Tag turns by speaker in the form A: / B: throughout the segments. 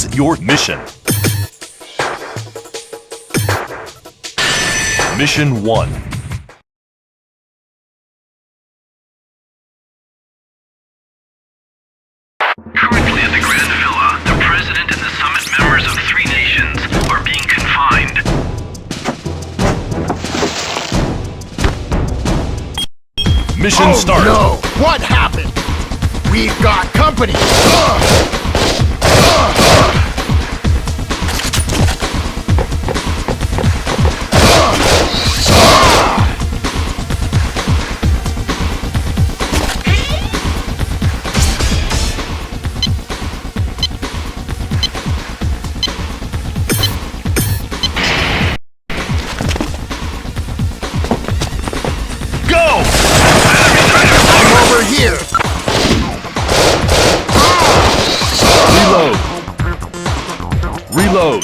A: Choose your mission. Mission 1.
B: Currently at the Grand Villa, the President and the summit members of 3 nations are being confined.
A: Mission start.
C: No! What happened? We've got company! Here!
A: Reload. Reload.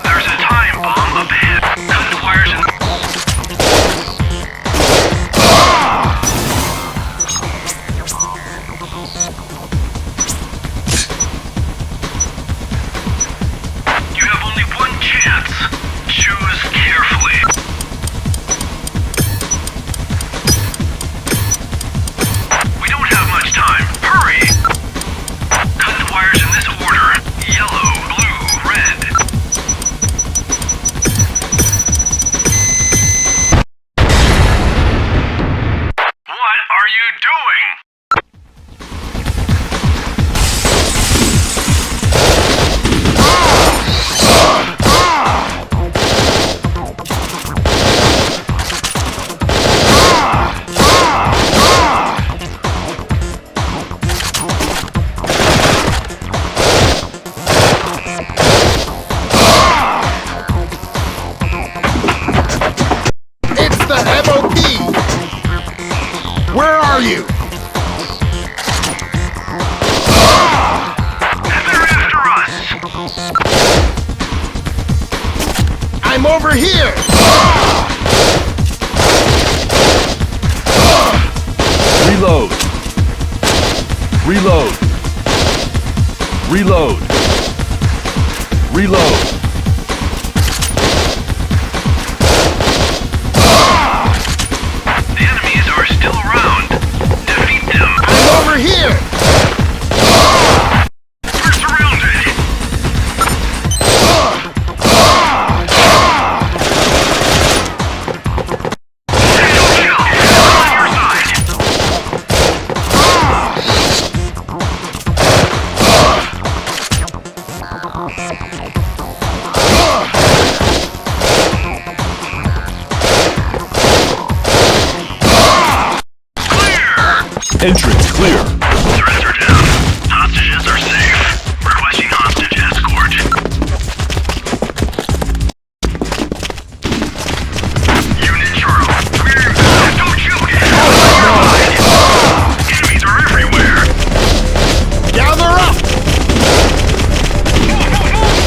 B: There's a time bomb up ahead. Cut the wires and... You have only one chance. Choose carefully. We don't have much time. Hurry! Cut the wires in this order. Yellow, blue, red. What are you doing?
C: It's the MOP! Where are you?
B: They're after us!
C: I'm over here!
A: Reload. Reload. Reload. Reload.
B: The enemies are still around. Defeat them.
C: I'm over here!
B: We're surrounded. Potato kill. On your side.
A: Entrance clear.
B: Threats are down. Hostages are safe. Requesting hostage escort. Unit Charles, we're... Don't shoot! Enemies are everywhere.
C: Gather up!
B: Move, move,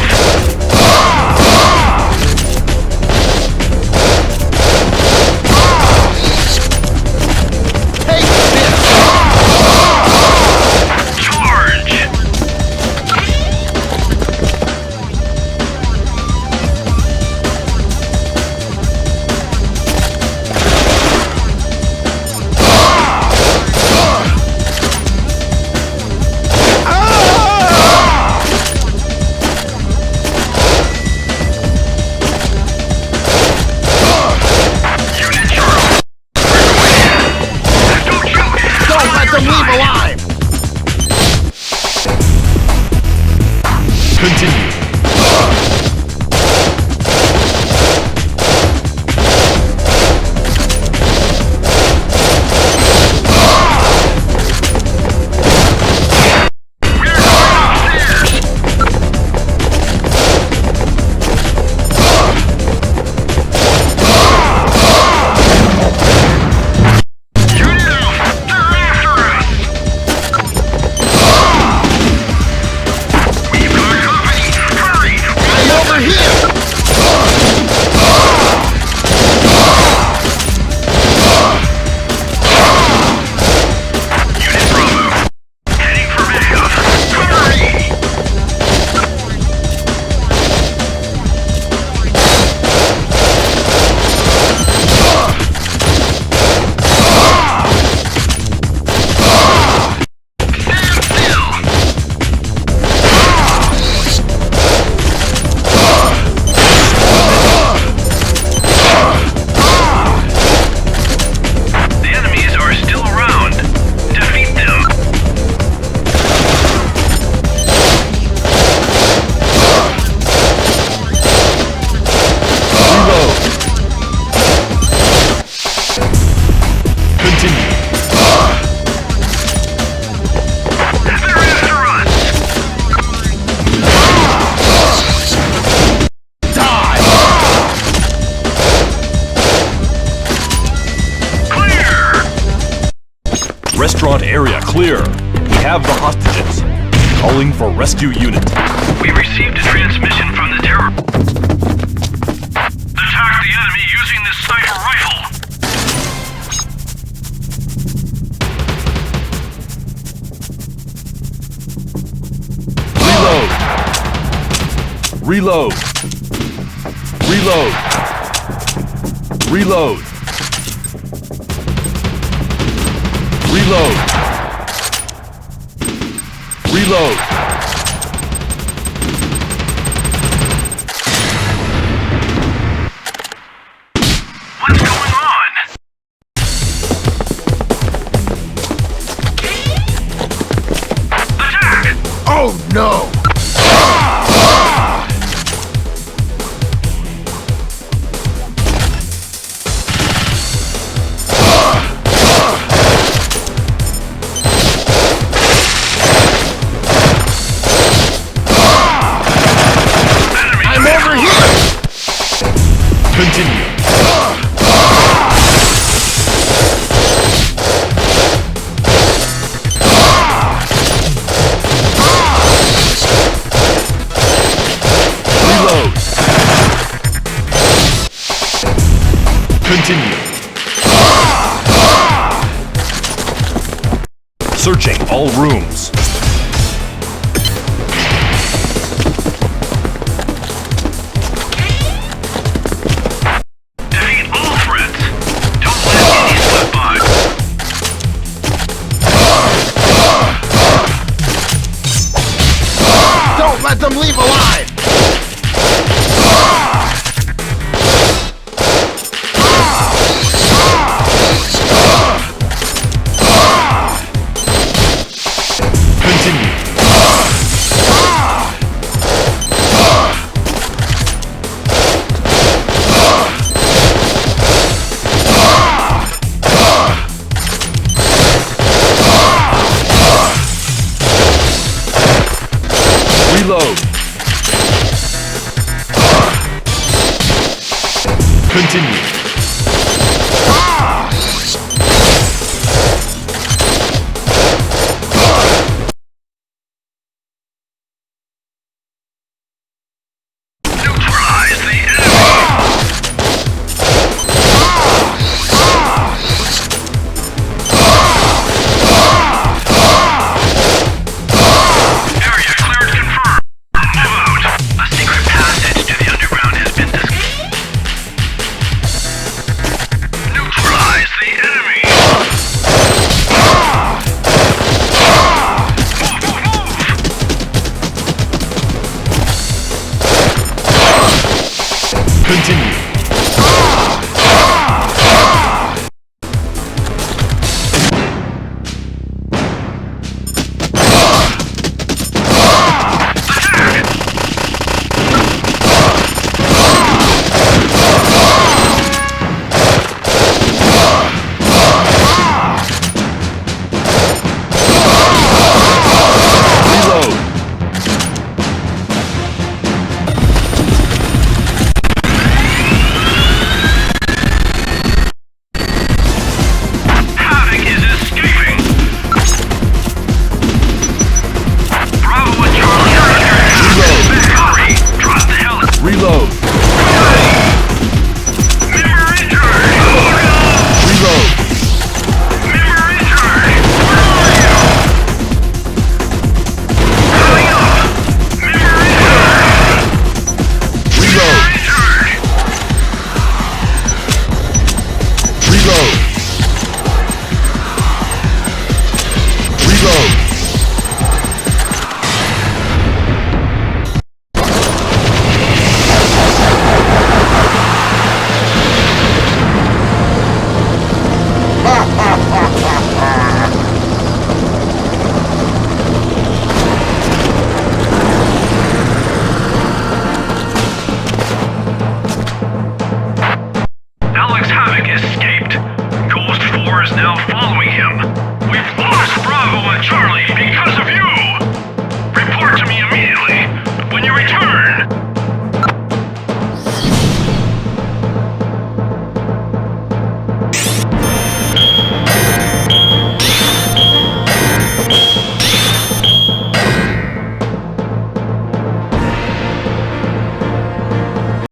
C: Take this!
B: Charge! Unit Charles, we're going in. Don't shoot!
C: Don't let them leave alive!
A: Continue.
B: We're going upstairs! Unit Alpha, they're after us! We've got company! Hurry!
A: restaurant area clear. We have the hostages. Calling for rescue unit.
B: We received a transmission from the terror. Attack the enemy using this sniper rifle.
A: Reload. Reload. Reload. Reload. Reload.
B: What's going on? Attack!
C: Oh no! I'm over here!
A: Continue. Reload. Continue. Searching all rooms.
B: Defeat all threats. Don't let any slip by.
C: Don't let them leave alive!
A: Continue. Reload. Continue.
B: Neutralize the enemy. Area cleared confirmed. Move out. A secret passage to the underground has been discovered. Neutralize the enemy. Move.
A: Continue. Reload.
B: Havoc is escaping. Bravo and Charlie are under attack. Hurry! Drop the heli.
A: Reload.
B: Member injured.
A: Reload.
B: Member injured. Where are you? Coming up. Member injured.
A: Reload.
B: Injured.
A: Reload. Reload.
B: Alex Havoc escaped. Ghost 4 is now following him. We've lost Bravo and Charlie because of